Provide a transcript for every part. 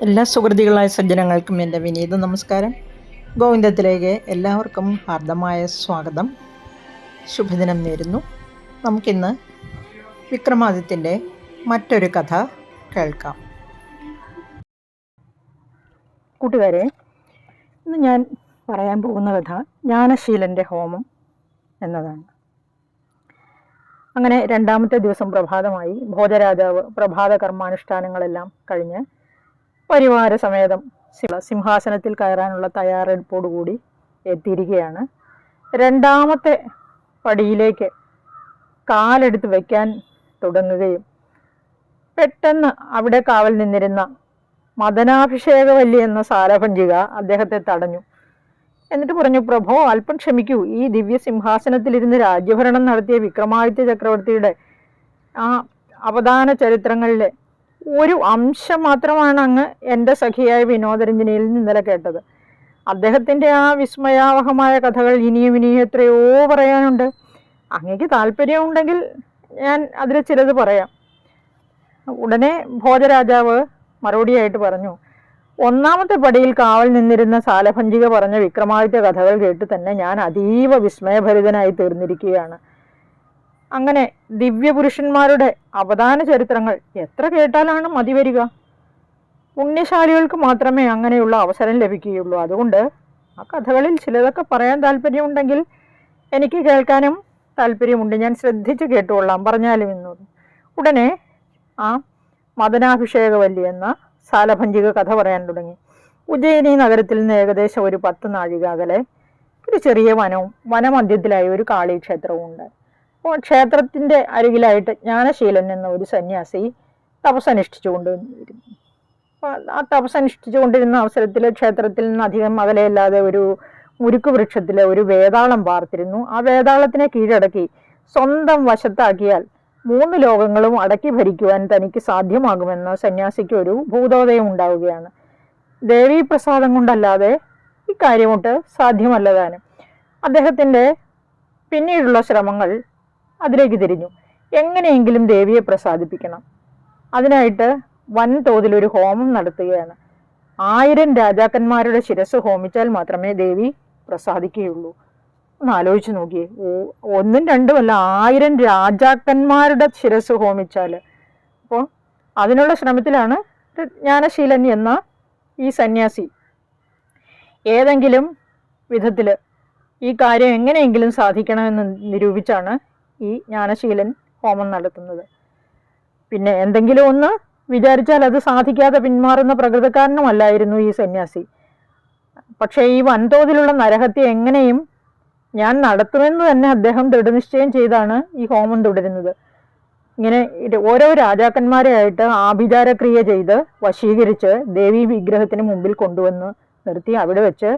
എല്ലാ സുഹൃത്തുക്കളായ സജ്ജനങ്ങൾക്കും എൻ്റെ വിനീത നമസ്കാരം. ഗോവിന്ദത്തിലേക്ക് എല്ലാവർക്കും ഹാർദമായ സ്വാഗതം. ശുഭദിനം നേരുന്നു. നമുക്കിന്ന് വിക്രമാദിത്യൻ്റെ മറ്റൊരു കഥ കേൾക്കാം. കൂട്ടുകാരെ, ഇന്ന് ഞാൻ പറയാൻ പോകുന്ന കഥ ജ്ഞാനശീലൻ്റെ ഹോമം എന്നതാണ്. അങ്ങനെ രണ്ടാമത്തെ ദിവസം പ്രഭാതമായി. ഭോജരാജാവ് പ്രഭാത കർമാനുഷ്ഠാനങ്ങളെല്ലാം കഴിഞ്ഞ് പരിവാര സമേതം സിംഹാസനത്തിൽ കയറാനുള്ള തയ്യാറെടുപ്പോടുകൂടി എത്തിയിരിക്കുകയാണ്. രണ്ടാമത്തെ പടിയിലേക്ക് കാലെടുത്ത് വയ്ക്കാൻ തുടങ്ങുകയും പെട്ടെന്ന് അവിടെ കാവൽ നിന്നിരുന്ന മദനാഭിഷേകവല്ലി എന്ന സാലഭഞ്ജിക അദ്ദേഹത്തെ തടഞ്ഞു. എന്നിട്ട് പറഞ്ഞു, പ്രഭോ, അല്പം ക്ഷമിക്കൂ. ഈ ദിവ്യ സിംഹാസനത്തിലിരുന്ന് രാജ്യഭരണം നടത്തിയ വിക്രമാദിത്യ ചക്രവർത്തിയുടെ ആ അവദാന ചരിത്രങ്ങളിലെ ഒരു അംശം മാത്രമാണ് അങ്ങ് എൻ്റെ സഖിയായ വിനോദരഞ്ജനിയിൽ നിന്ന് ഇന്നലെ കേട്ടത്. അദ്ദേഹത്തിൻ്റെ ആ വിസ്മയാവഹമായ കഥകൾ ഇനിയും എത്രയോ പറയാനുണ്ട്. അങ്ങേക്ക് താല്പര്യമുണ്ടെങ്കിൽ ഞാൻ അതിൽ ചിലത് പറയാം. ഉടനെ ഭോജരാജാവ് മറുപടിയായിട്ട് പറഞ്ഞു, ഒന്നാമത്തെ പടിയിൽ കാവൽ നിന്നിരുന്ന സാലഭഞ്ജിക പറഞ്ഞ വിക്രമാദിത്യ കഥകൾ കേട്ട് തന്നെ ഞാൻ അതീവ വിസ്മയഭരിതനായി തീർന്നിരിക്കുകയാണ്. അങ്ങനെ ദിവ്യപുരുഷന്മാരുടെ അവദാന ചരിത്രങ്ങൾ എത്ര കേട്ടാലാണ് മതി വരിക? പുണ്യശാലികൾക്ക് മാത്രമേ അങ്ങനെയുള്ള അവസരം ലഭിക്കുകയുള്ളൂ. അതുകൊണ്ട് ആ കഥകളിൽ ചിലതൊക്കെ പറയാൻ താല്പര്യമുണ്ടെങ്കിൽ എനിക്ക് കേൾക്കാനും താല്പര്യമുണ്ട്. ഞാൻ ശ്രദ്ധിച്ച് കേട്ടുകൊള്ളാം, പറഞ്ഞാലും എന്ന്. ഉടനെ ആ മദനാഭിഷേകവല്ലി എന്ന സാലഭഞ്ജിക കഥ പറയാൻ തുടങ്ങി. ഉജ്ജയിനി നഗരത്തിൽ നിന്ന് ഏകദേശം ഒരു 10 നാഴിക അകലെ ഒരു ചെറിയ വനവും വനമധ്യത്തിലായി ഒരു കാളീക്ഷേത്രവും ഉണ്ട്. അപ്പോൾ ക്ഷേത്രത്തിൻ്റെ അരികിലായിട്ട് ജ്ഞാനശീലൻ എന്ന ഒരു സന്യാസി തപസ്സനുഷ്ഠിച്ചുകൊണ്ടിരുന്നു. അപ്പോൾ ആ തപസ്സനുഷ്ഠിച്ചുകൊണ്ടിരുന്ന അവസരത്തിൽ ക്ഷേത്രത്തിൽ നിന്ന് അധികം അകലെയല്ലാതെ ഒരു മുരുക്ക് വൃക്ഷത്തിൽ ഒരു വേതാളം പാർത്തിരുന്നു. ആ വേതാളത്തിനെ കീഴടക്കി സ്വന്തം വശത്താക്കിയാൽ 3 ലോകങ്ങളും അടക്കി ഭരിക്കുവാൻ തനിക്ക് സാധ്യമാകുമെന്ന് സന്യാസിക്ക് ഒരു ഭൂതോദയം ഉണ്ടാവുകയാണ്. ദേവീ പ്രസാദം കൊണ്ടല്ലാതെ ഇക്കാര്യമൊട്ട് സാധ്യമല്ലതാനും. അദ്ദേഹത്തിൻ്റെ പിന്നീടുള്ള ശ്രമങ്ങൾ അതിലേക്ക് തിരിഞ്ഞു. എങ്ങനെയെങ്കിലും ദേവിയെ പ്രസാദിപ്പിക്കണം. അതിനായിട്ട് വൻതോതിലൊരു ഹോമം നടത്തുകയാണ്. 1000 രാജാക്കന്മാരുടെ ശിരസ് ഹോമിച്ചാൽ മാത്രമേ ദേവി പ്രസാദിക്കുകയുള്ളൂ. ഒന്ന് ആലോചിച്ച് നോക്കിയേ. 1ഉം 2ഉം അല്ല, 1000 രാജാക്കന്മാരുടെ ശിരസ് ഹോമിച്ചാൽ. അപ്പോൾ അതിനുള്ള ശ്രമത്തിലാണ് ജ്ഞാനശീലൻ എന്ന ഈ സന്യാസി. ഏതെങ്കിലും വിധത്തിൽ ഈ കാര്യം എങ്ങനെയെങ്കിലും സാധിക്കണമെന്ന് നിരൂപിച്ചാണ് ഈ ജ്ഞാനശീലൻ ഹോമം നടത്തുന്നത്. പിന്നെ എന്തെങ്കിലും ഒന്ന് വിചാരിച്ചാൽ അത് സാധിക്കാതെ പിന്മാറുന്ന പ്രകൃതക്കാരനുമല്ലായിരുന്നു ഈ സന്യാസി. പക്ഷേ ഈ വൻതോതിലുള്ള നരഹത്യ എങ്ങനെയും ഞാൻ നടത്തുമെന്ന് തന്നെ അദ്ദേഹം ദൃഢനിശ്ചയം ചെയ്താണ് ഈ ഹോമം തുടരുന്നത്. ഇങ്ങനെ ഓരോ രാജാക്കന്മാരെയായിട്ട് ആഭിചാരക്രിയ ചെയ്ത് വശീകരിച്ച് ദേവീ വിഗ്രഹത്തിന് മുമ്പിൽ കൊണ്ടുവന്ന് നിർത്തി അവിടെ വെച്ച്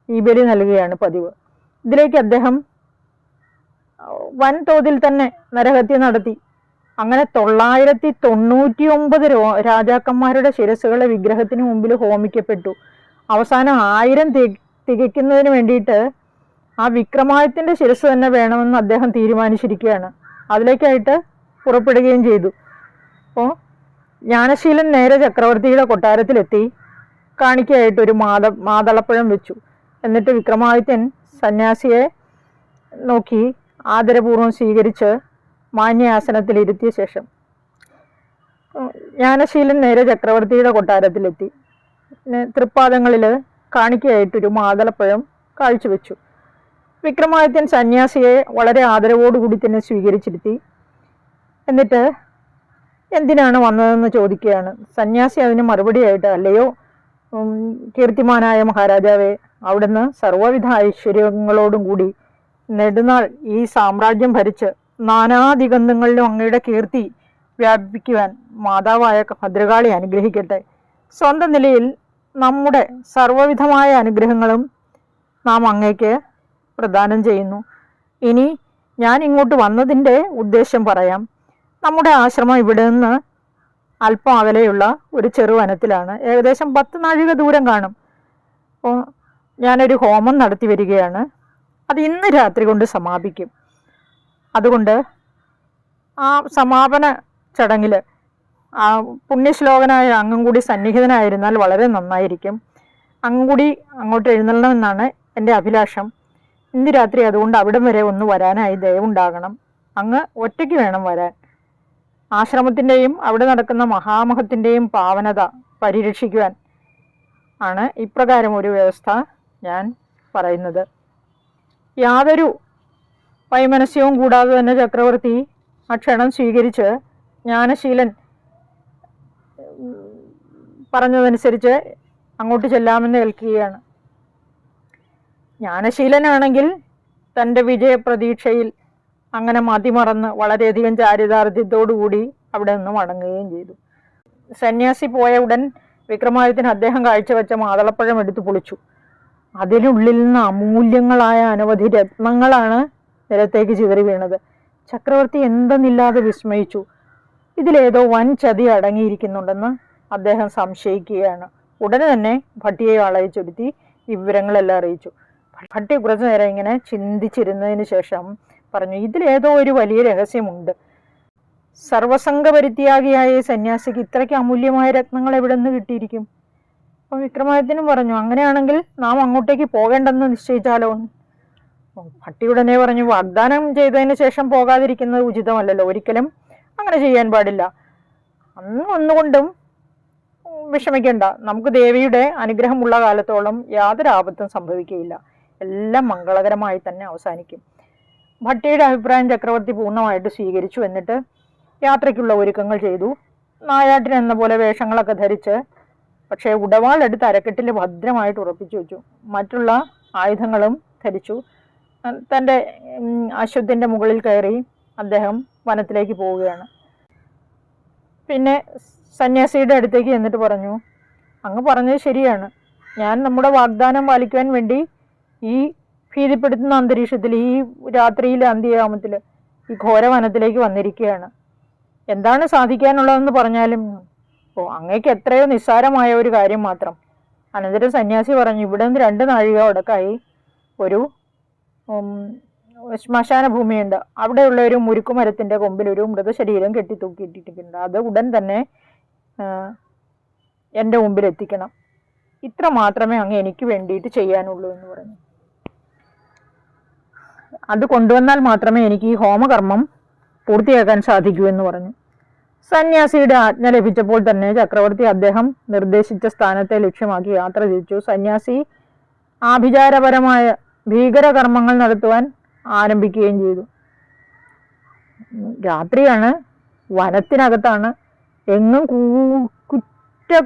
ഈ ബലി നൽകുകയാണ് പതിവ്. ഇതിലേക്ക് അദ്ദേഹം വൻതോതിൽ തന്നെ നരഹത്യ നടത്തി. അങ്ങനെ 999 രാജാക്കന്മാരുടെ ശിരസ്സുകളെ വിഗ്രഹത്തിന് മുമ്പിൽ ഹോമിക്കപ്പെട്ടു. അവസാനം 1000 തികയ്ക്കുന്നതിന് വേണ്ടിയിട്ട് ആ വിക്രമാദിത്യൻ്റെ ശിരസ് തന്നെ വേണമെന്ന് അദ്ദേഹം തീരുമാനിച്ചിരിക്കുകയാണ്. അതിലേക്കായിട്ട് പുറപ്പെടുകയും ചെയ്തു. അപ്പോൾ ജ്ഞാനശീലൻ നേരെ ചക്രവർത്തിയുടെ കൊട്ടാരത്തിലെത്തി കാണിക്കയായിട്ടൊരു മാതളപ്പഴം വെച്ചു. എന്നിട്ട് വിക്രമാദിത്യൻ സന്യാസിയെ നോക്കി ആദരപൂർവ്വം സ്വീകരിച്ച് മാന്യാസനത്തിൽ ഇരുത്തിയ ശേഷം ജ്ഞാനശീലൻ നേരെ ചക്രവർത്തിയുടെ കൊട്ടാരത്തിലെത്തി. തൃപ്പാദങ്ങളിൽ കാണിക്കയായിട്ടൊരു മാതളപ്പഴം കാഴ്ചവെച്ചു. വിക്രമാദിത്യൻ സന്യാസിയെ വളരെ ആദരവോടുകൂടി തന്നെ സ്വീകരിച്ചിരുത്തി. എന്നിട്ട് എന്തിനാണ് വന്നതെന്ന് ചോദിക്കുകയാണ്. സന്യാസി അതിന് മറുപടിയായിട്ട്, അല്ലയോ കീർത്തിമാനായ മഹാരാജാവേ, അവിടുന്ന് സർവ്വവിധ ഐശ്വര്യങ്ങളോടും കൂടി നെടുനാൾ ഈ സാമ്രാജ്യം ഭരിച്ച് നാനാദിഗന്ധങ്ങളിലും അങ്ങയുടെ കീർത്തി വ്യാപിപ്പിക്കുവാൻ മാതാവായ ഭദ്രകാളി അനുഗ്രഹിക്കട്ടെ. സ്വന്തം നിലയിൽ നമ്മുടെ സർവ്വവിധമായ അനുഗ്രഹങ്ങളും നാം അങ്ങേക്ക് പ്രദാനം ചെയ്യുന്നു. ഇനി ഞാൻ ഇങ്ങോട്ട് വന്നതിൻ്റെ ഉദ്ദേശം പറയാം. നമ്മുടെ ആശ്രമം ഇവിടെ നിന്ന് അല്പം അകലെയുള്ള ഒരു ചെറുവനത്തിലാണ്. ഏകദേശം 10 നാഴിക ദൂരം കാണും. അപ്പോൾ ഞാനൊരു ഹോമം നടത്തി വരികയാണ്. അത് ഇന്ന് രാത്രി കൊണ്ട് സമാപിക്കും. അതുകൊണ്ട് ആ സമാപന ചടങ്ങിൽ ആ പുണ്യശ്ലോകനായ അങ്ങും കൂടി സന്നിഹിതനായിരുന്നാൽ വളരെ നന്നായിരിക്കും. അങ്ങും കൂടി അങ്ങോട്ട് എഴുന്നള്ളണമെന്നാണ് എൻ്റെ അഭിലാഷം. ഇന്ന് രാത്രി അതുകൊണ്ട് അവിടം വരെ ഒന്ന് വരാനായി ദയവുണ്ടാകണം. അങ്ങ് ഒറ്റയ്ക്ക് വേണം വരാൻ. ആശ്രമത്തിൻ്റെയും അവിടെ നടക്കുന്ന മഹാമഹത്തിൻ്റെയും പാവനത പരിരക്ഷിക്കുവാൻ ആണ് ഇപ്രകാരം ഒരു വ്യവസ്ഥ ഞാൻ പറയുന്നത്. യാതൊരു വൈമനസ്യവും കൂടാതെ തന്നെ ചക്രവർത്തി ആ ക്ഷണം സ്വീകരിച്ച് ജ്ഞാനശീലൻ പറഞ്ഞതനുസരിച്ച് അങ്ങോട്ട് ചെല്ലാമെന്ന് കേൾക്കുകയാണ്. ജ്ഞാനശീലനാണെങ്കിൽ തൻ്റെ വിജയപ്രതീക്ഷയിൽ അങ്ങനെ മതിമറന്ന് വളരെയധികം ചാരിതാർത്ഥ്യത്തോടുകൂടി അവിടെ നിന്ന് മടങ്ങുകയും ചെയ്തു. സന്യാസി പോയ ഉടൻ വിക്രമാദിത്യൻ അദ്ദേഹം കാഴ്ചവെച്ച മാതളപ്പഴം എടുത്തു പൊളിച്ചു. അതിനുള്ളിൽ നിന്ന് അമൂല്യങ്ങളായ അനവധി രത്നങ്ങളാണ് നിലത്തേക്ക് ചിതറി വീണത്. ചക്രവർത്തി എന്തെന്നില്ലാതെ വിസ്മയിച്ചു. ഇതിലേതോ വൻ ചതി അടങ്ങിയിരിക്കുന്നുണ്ടെന്ന് അദ്ദേഹം സംശയിക്കുകയാണ്. ഉടനെ തന്നെ ഭട്ടിയെ ആളയച്ചൊരുത്തി ഈ വിവരങ്ങളെല്ലാം അറിയിച്ചു. ഭട്ടി കുറച്ചു നേരം ഇങ്ങനെ ചിന്തിച്ചിരുന്നതിന് ശേഷം പറഞ്ഞു, ഇതിലേതോ ഒരു വലിയ രഹസ്യമുണ്ട്. സർവസംഘപരിത്യാഗിയായ ഈ സന്യാസിക്ക് ഇത്രയ്ക്ക് അമൂല്യമായ രത്നങ്ങൾ എവിടെ നിന്ന് കിട്ടിയിരിക്കും? അപ്പം വിക്രമാദിത്യനും പറഞ്ഞു, അങ്ങനെയാണെങ്കിൽ നാം അങ്ങോട്ടേക്ക് പോകേണ്ടെന്ന് നിശ്ചയിച്ചാലോ? ഭട്ടി ഉടനെ പറഞ്ഞു, വാഗ്ദാനം ചെയ്തതിന് ശേഷം പോകാതിരിക്കുന്നത് ഉചിതമല്ലല്ലോ, ഒരിക്കലും അങ്ങനെ ചെയ്യാൻ പാടില്ല. അന്ന് ഒന്നുകൊണ്ടും വിഷമിക്കേണ്ട, നമുക്ക് ദേവിയുടെ അനുഗ്രഹമുള്ള കാലത്തോളം യാതൊരു ആപത്തും സംഭവിക്കുകയില്ല, എല്ലാം മംഗളകരമായി തന്നെ അവസാനിക്കും. ഭട്ടിയുടെ അഭിപ്രായം ചക്രവർത്തി പൂർണ്ണമായിട്ട് സ്വീകരിച്ചു. എന്നിട്ട് യാത്രയ്ക്കുള്ള ഒരുക്കങ്ങൾ ചെയ്തു. നായാട്ടിന് എന്ന പോലെ വേഷങ്ങളൊക്കെ ധരിച്ച്, പക്ഷേ ഉടവാളെടുത്ത് അരക്കെട്ടിൽ ഭദ്രമായിട്ട് ഉറപ്പിച്ചു വെച്ചു. മറ്റുള്ള ആയുധങ്ങളും ധരിച്ചു. തൻ്റെ അശ്വത്തിൻ്റെ മുകളിൽ കയറി അദ്ദേഹം വനത്തിലേക്ക് പോവുകയാണ്. പിന്നെ സന്യാസിയുടെ അടുത്തേക്ക് എന്നിട്ട് പറഞ്ഞു, അങ്ങ് പറഞ്ഞത് ശരിയാണ്. ഞാൻ നമ്മുടെ വാഗ്ദാനം പാലിക്കുവാൻ വേണ്ടി ഈ ഭീതിപ്പെടുത്തുന്ന അന്തരീക്ഷത്തിൽ, ഈ രാത്രിയിലെ അന്ത്യയാമത്തിൽ ഈ ഘോരവനത്തിലേക്ക് വന്നിരിക്കുകയാണ്. എന്താണ് സാധിക്കാനുള്ളതെന്ന് പറഞ്ഞാലും അങ്ങേക്ക് എത്രയോ നിസ്സാരമായ ഒരു കാര്യം മാത്രം. അനന്തരം സന്യാസി പറഞ്ഞു, ഇവിടെ നിന്ന് 2 നാഴിക വടക്കായി ഒരു ശ്മശാന ഭൂമിയുണ്ട്. അവിടെയുള്ള ഒരു മുരുക്കുമരത്തിൻ്റെ കൊമ്പിൽ ഒരു മൃതശരീരം കെട്ടിത്തൂക്കിയിട്ടിട്ടുണ്ട്. അത് ഉടൻ തന്നെ എൻ്റെ മുമ്പിൽ എത്തിക്കണം. ഇത്ര മാത്രമേ അങ്ങ് എനിക്ക് വേണ്ടിയിട്ട് ചെയ്യാനുള്ളൂ എന്ന് പറഞ്ഞു. അത് കൊണ്ടുവന്നാൽ മാത്രമേ എനിക്ക് ഈ ഹോമകർമ്മം പൂർത്തിയാക്കാൻ സാധിക്കൂ എന്ന് പറഞ്ഞു. സന്യാസിയുടെ ആജ്ഞ ലഭിച്ചപ്പോൾ തന്നെ ചക്രവർത്തി അദ്ദേഹം നിർദ്ദേശിച്ച സ്ഥാനത്തെ ലക്ഷ്യമാക്കി യാത്ര തിരിച്ചു. സന്യാസി ആഭിചാരപരമായ ഭീകരകർമ്മങ്ങൾ നടത്തുവാൻ ആരംഭിക്കുകയും ചെയ്തു. രാത്രിയാണ്, വനത്തിനകത്താണ്, എങ്ങും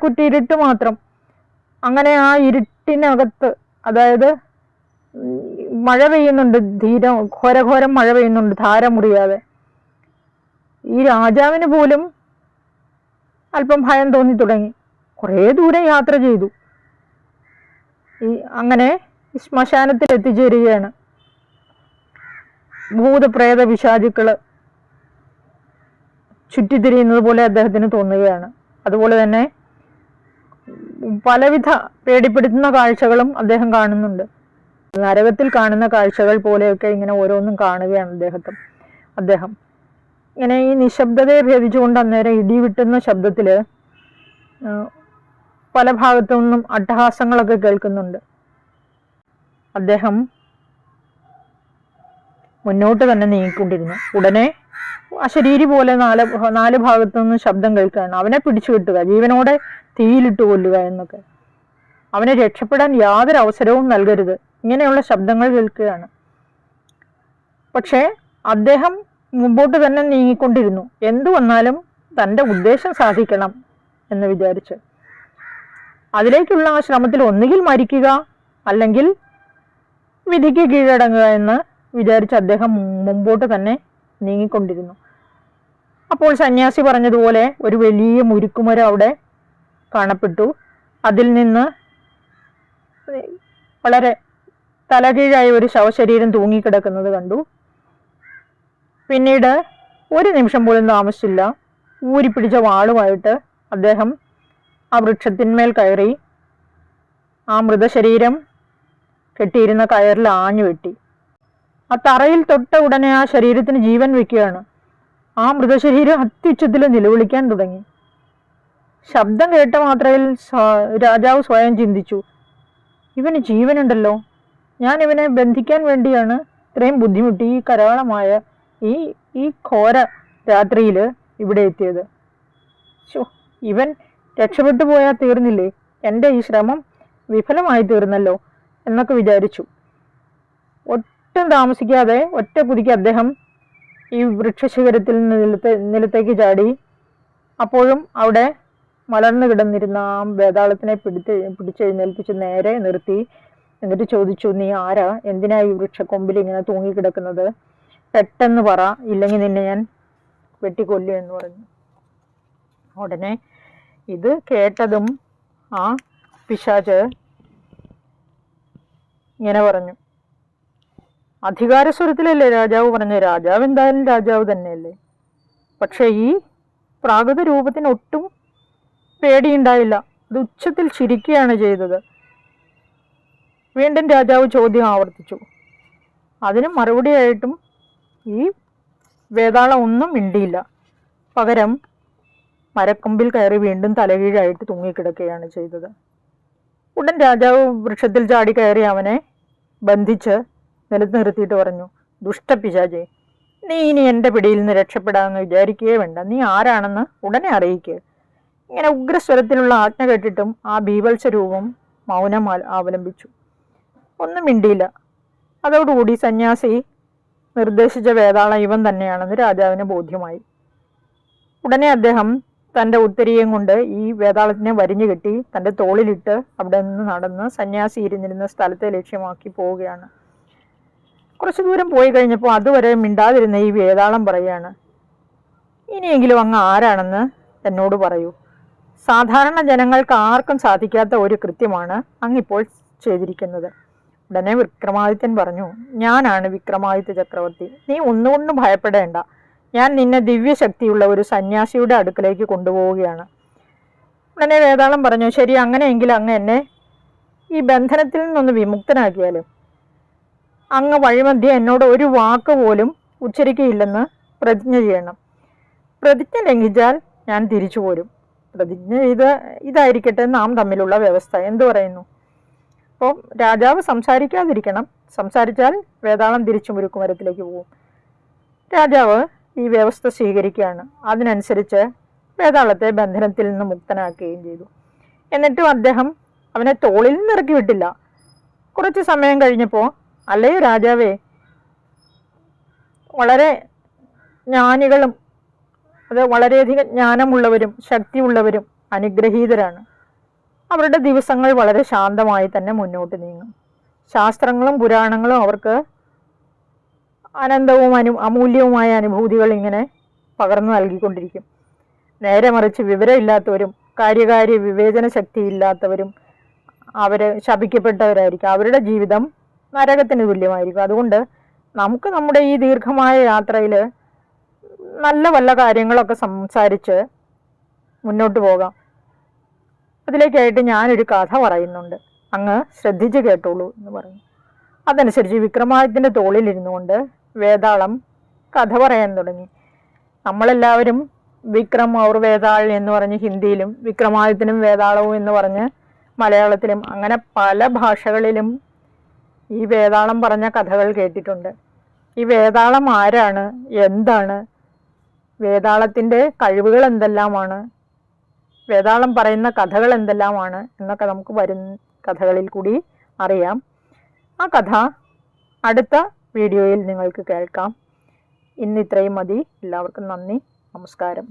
കുറ്റിയിരുട്ട് മാത്രം. അങ്ങനെ ആ ഇരുട്ടിനകത്ത്, അതായത് മഴ പെയ്യുന്നുണ്ട്, ഘോരഘോരം മഴ പെയ്യുന്നുണ്ട് ധാര മുറിയാതെ. ഈ രാജാവിന് പോലും അല്പം ഭയം തോന്നി തുടങ്ങി. കുറേ ദൂരം യാത്ര ചെയ്തു. അങ്ങനെ ശ്മശാനത്തിൽ എത്തിച്ചേരുകയാണ്. ഭൂതപ്രേത പിശാചുക്കള് ചുറ്റിത്തിരിയുന്നത് പോലെ അദ്ദേഹത്തിന് തോന്നുകയാണ്. അതുപോലെ തന്നെ പലവിധ പേടിപ്പെടുത്തുന്ന കാഴ്ചകളും അദ്ദേഹം കാണുന്നുണ്ട്. നരകത്തിൽ കാണുന്ന കാഴ്ചകൾ പോലെയൊക്കെ ഇങ്ങനെ ഓരോന്നും കാണുകയാണ് അദ്ദേഹം ഇങ്ങനെ ഈ നിശബ്ദതയെ ഭേദിച്ചുകൊണ്ട് അന്നേരം ഇടിവിട്ടുന്ന ശബ്ദത്തിൽ പല ഭാഗത്തു നിന്നും അട്ടഹാസങ്ങളൊക്കെ കേൾക്കുന്നുണ്ട്. അദ്ദേഹം മുന്നോട്ട് തന്നെ നീങ്ങിക്കൊണ്ടിരുന്നു. ഉടനെ അശരീരി പോലെ നാല് ഭാഗത്തു നിന്നും ശബ്ദം കേൾക്കുകയാണ്. അവനെ പിടിച്ചു കെട്ടുക, ജീവനോടെ തീയിലിട്ട് കൊല്ലുക എന്നൊക്കെ. അവനെ രക്ഷപ്പെടാൻ യാതൊരു അവസരവും നൽകരുത്, ഇങ്ങനെയുള്ള ശബ്ദങ്ങൾ കേൾക്കുകയാണ്. പക്ഷേ അദ്ദേഹം മുമ്പോട്ട് തന്നെ നീങ്ങിക്കൊണ്ടിരുന്നു. എന്തു വന്നാലും തൻ്റെ ഉദ്ദേശം സാധിക്കണം എന്ന് വിചാരിച്ച് അതിലേക്കുള്ള ആ ശ്രമത്തിൽ ഒന്നുകിൽ മരിക്കുക അല്ലെങ്കിൽ വിധിക്ക് കീഴടങ്ങുക എന്ന് വിചാരിച്ച് അദ്ദേഹം മുമ്പോട്ട് തന്നെ നീങ്ങിക്കൊണ്ടിരുന്നു. അപ്പോൾ സന്യാസി പറഞ്ഞതുപോലെ ഒരു വലിയ മുരുക്കുമരം അവിടെ കാണപ്പെട്ടു. അതിൽ നിന്ന് വളരെ തലകീഴായ ഒരു ശവശരീരം തൂങ്ങിക്കിടക്കുന്നത് കണ്ടു. പിന്നീട് ഒരു നിമിഷം പോലും താമസിച്ചില്ല, ഊരിപ്പിടിച്ച വാളുമായിട്ട് അദ്ദേഹം ആ വൃക്ഷത്തിന്മേൽ കയറി ആ മൃതശരീരം കെട്ടിയിരുന്ന കയറിൽ ആഞ്ഞു വെട്ടി. ആ തറയിൽ തൊട്ട ഉടനെ ആ ശരീരത്തിന് ജീവൻ വെക്കുകയാണ്. ആ മൃതശരീരം അത്യുച്ചത്തിൽ നിലവിളിക്കാൻ തുടങ്ങി. ശബ്ദം കേട്ട മാത്രയിൽ രാജാവ് സ്വയം ചിന്തിച്ചു, ഇവന് ജീവനുണ്ടല്ലോ. ഞാൻ ഇവനെ ബന്ധിക്കാൻ വേണ്ടിയാണ് ഇത്രയും ബുദ്ധിമുട്ടി ഈ കരാളമായ ഈ ഈ ഘോര രാത്രിയിൽ ഇവിടെ എത്തിയത്. ഇവൻ രക്ഷപ്പെട്ടു പോയാൽ തീർന്നില്ലേ, എൻ്റെ ഈ ശ്രമം വിഫലമായി തീർന്നല്ലോ എന്നൊക്കെ വിചാരിച്ചു. ഒട്ടും താമസിക്കാതെ ഒറ്റ കുതിക്ക് അദ്ദേഹം ഈ വൃക്ഷശിഖരത്തിൽ നിലത്തേക്ക് ചാടി. അപ്പോഴും അവിടെ മലർന്നു കിടന്നിരുന്ന ആ വേതാളത്തിനെ പിടിച്ചെഴുന്നേൽപ്പിച്ച് നേരെ നിർത്തി. എന്നിട്ട് ചോദിച്ചു, നീ ആരാ? എന്തിനാ ഈ വൃക്ഷക്കൊമ്പിൽ ഇങ്ങനെ തൂങ്ങിക്കിടക്കുന്നത്? പെട്ടെന്ന് പറ, ഇല്ലെങ്കിൽ നിന്നെ ഞാൻ വെട്ടിക്കൊല്ലും എന്ന് പറഞ്ഞു. ഉടനെ ഇത് കേട്ടതും ആ പിശാച് ഇങ്ങനെ പറഞ്ഞു, അധികാരസ്വരത്തിലല്ലേ രാജാവ് പറഞ്ഞു? രാജാവ് എന്തായാലും രാജാവ് തന്നെയല്ലേ. പക്ഷെ ഈ പ്രാകൃത രൂപത്തിന് ഒട്ടും പേടിയുണ്ടായില്ല. അത് ഉച്ചത്തിൽ ചിരിക്കുകയാണ് ചെയ്തത്. വീണ്ടും രാജാവ് ചോദ്യം ആവർത്തിച്ചു. അതിന് മറുപടിയായിട്ടും ഈ വേതാളം ഒന്നും മിണ്ടിയില്ല. പകരം മരക്കൊമ്പിൽ കയറി വീണ്ടും തലകീഴായിട്ട് തൂങ്ങിക്കിടക്കുകയാണ് ചെയ്തത്. ഉടൻ രാജാവ് വൃക്ഷത്തിൽ ചാടി കയറി അവനെ ബന്ധിച്ച് നിലത്ത് നിർത്തിയിട്ട് പറഞ്ഞു, ദുഷ്ടപിശാചേ, നീ ഇനി എൻ്റെ പിടിയിൽ നിന്ന് രക്ഷപ്പെടാമെന്ന് വിചാരിക്കുകയേ വേണ്ട. നീ ആരാണെന്ന് ഉടനെ അറിയിക്കുക. ഇങ്ങനെ ഉഗ്രസ്വരത്തിലുള്ള ആജ്ഞ കേട്ടിട്ടും ആ ബീഭത്സ രൂപം മൗനം അവലംബിച്ചു. ഒന്നും മിണ്ടിയില്ല. അതോടുകൂടി സന്യാസി നിർദ്ദേശിച്ച വേതാളം ഇവൻ തന്നെയാണെന്ന് രാജാവിന് ബോധ്യമായി. ഉടനെ അദ്ദേഹം തൻ്റെ ഉത്തരീയം കൊണ്ട് ഈ വേതാളത്തിനെ വരിഞ്ഞു കെട്ടി തൻ്റെ തോളിലിട്ട് അവിടെ നിന്ന് നടന്ന് സന്യാസി ഇരുന്നിരുന്ന സ്ഥലത്തെ ലക്ഷ്യമാക്കി പോവുകയാണ്. കുറച്ചു ദൂരം പോയി കഴിഞ്ഞപ്പോൾ അതുവരെ മിണ്ടാതിരുന്ന ഈ വേതാളം പറയാണ്, ഇനിയെങ്കിലും അങ്ങ് ആരാണെന്ന് എന്നോട് പറയൂ. സാധാരണ ജനങ്ങൾക്ക് ആർക്കും സാധിക്കാത്ത ഒരു കൃത്യമാണ് അങ്ങിപ്പോൾ ചെയ്തിരിക്കുന്നത്. ഉടനെ വിക്രമാദിത്യൻ പറഞ്ഞു, ഞാനാണ് വിക്രമാദിത്യ ചക്രവർത്തി. നീ ഒന്നുകൊണ്ടും ഭയപ്പെടേണ്ട. ഞാൻ നിന്നെ ദിവ്യശക്തിയുള്ള ഒരു സന്യാസിയുടെ അടുക്കലേക്ക് കൊണ്ടുപോവുകയാണ്. ഉടനെ വേതാളം പറഞ്ഞു, ശരി, അങ്ങനെയെങ്കിൽ അങ്ങ് എന്നെ ഈ ബന്ധനത്തിൽ നിന്നൊന്ന് വിമുക്തനാക്കിയാലും. അങ്ങ് വഴിമധ്യേ എന്നോട് ഒരു വാക്ക് പോലും ഉച്ചരിക്കുകയില്ലെന്ന് പ്രതിജ്ഞ ചെയ്യണം. പ്രതിജ്ഞ ലംഘിച്ചാൽ ഞാൻ തിരിച്ചു പോരും. പ്രതിജ്ഞ ഇതായിരിക്കട്ടെ നാം തമ്മിലുള്ള വ്യവസ്ഥ. എന്തു പറയുന്നു? അപ്പോൾ രാജാവ് സംസാരിക്കാതിരിക്കണം. സംസാരിച്ചാൽ വേതാളം തിരിച്ചു മുരുക്കുമരത്തിലേക്ക് പോകും. രാജാവ് ഈ വ്യവസ്ഥ സ്വീകരിക്കുകയാണ്. അതിനനുസരിച്ച് വേതാളത്തെ ബന്ധനത്തിൽ നിന്ന് മുക്തനാക്കുകയും ചെയ്തു. എന്നിട്ടും അദ്ദേഹം അവനെ തോളിൽ നിന്ന് ഇറക്കി വിട്ടില്ല. കുറച്ച് സമയം കഴിഞ്ഞപ്പോൾ, അല്ലയോ രാജാവേ, വളരെ ജ്ഞാനികളും അത് വളരെയധികം ജ്ഞാനമുള്ളവരും ശക്തിയുള്ളവരും അനുഗ്രഹീതരാണ്. അവരുടെ ദിവസങ്ങൾ വളരെ ശാന്തമായി തന്നെ മുന്നോട്ട് നീങ്ങും. ശാസ്ത്രങ്ങളും പുരാണങ്ങളും അവർക്ക് അനന്തവും അമൂല്യവുമായ അനുഭൂതികൾ ഇങ്ങനെ പകർന്നു നൽകിക്കൊണ്ടിരിക്കും. നേരെ മറിച്ച് വിവരമില്ലാത്തവരും കാര്യകാര്യ വിവേചന ശക്തി ഇല്ലാത്തവരും അവർ ശപിക്കപ്പെട്ടവരായിരിക്കും. അവരുടെ ജീവിതം നരകത്തിന് തുല്യമായിരിക്കും. അതുകൊണ്ട് നമുക്ക് നമ്മുടെ ഈ ദീർഘമായ യാത്രയിൽ നല്ല വല്ല കാര്യങ്ങളൊക്കെ സംസാരിച്ച് മുന്നോട്ട് പോകാം. അതിലേക്കായിട്ട് ഞാനൊരു കഥ പറയുന്നുണ്ട്, അങ്ങ് ശ്രദ്ധിച്ച് കേട്ടോളൂ എന്ന് പറഞ്ഞു. അതനുസരിച്ച് വിക്രമാദിത്യൻ്റെ തോളിലിരുന്നു കൊണ്ട് വേതാളം കഥ പറയാൻ തുടങ്ങി. നമ്മളെല്ലാവരും വിക്രം ഔർ വേതാൾ എന്ന് പറഞ്ഞ് ഹിന്ദിയിലും വിക്രമാദിത്യനും വേതാളവും എന്ന് പറഞ്ഞ് മലയാളത്തിലും അങ്ങനെ പല ഭാഷകളിലും ഈ വേതാളം പറഞ്ഞ കഥകൾ കേട്ടിട്ടുണ്ട്. ഈ വേതാളം ആരാണ്, എന്താണ്, വേതാളത്തിൻ്റെ കഴിവുകൾ എന്തെല്ലാമാണ്, വേതാളം പറയുന്ന കഥകൾ എന്തെല്ലാമാണ് എന്നൊക്കെ നമുക്ക് വരുന്ന കഥകളിൽ കൂടി അറിയാം. ആ കഥ അടുത്ത വീഡിയോയിൽ നിങ്ങൾക്ക് കേൾക്കാം. ഇന്ന് ഇത്രയും മതി. എല്ലാവർക്കും നന്ദി, നമസ്കാരം.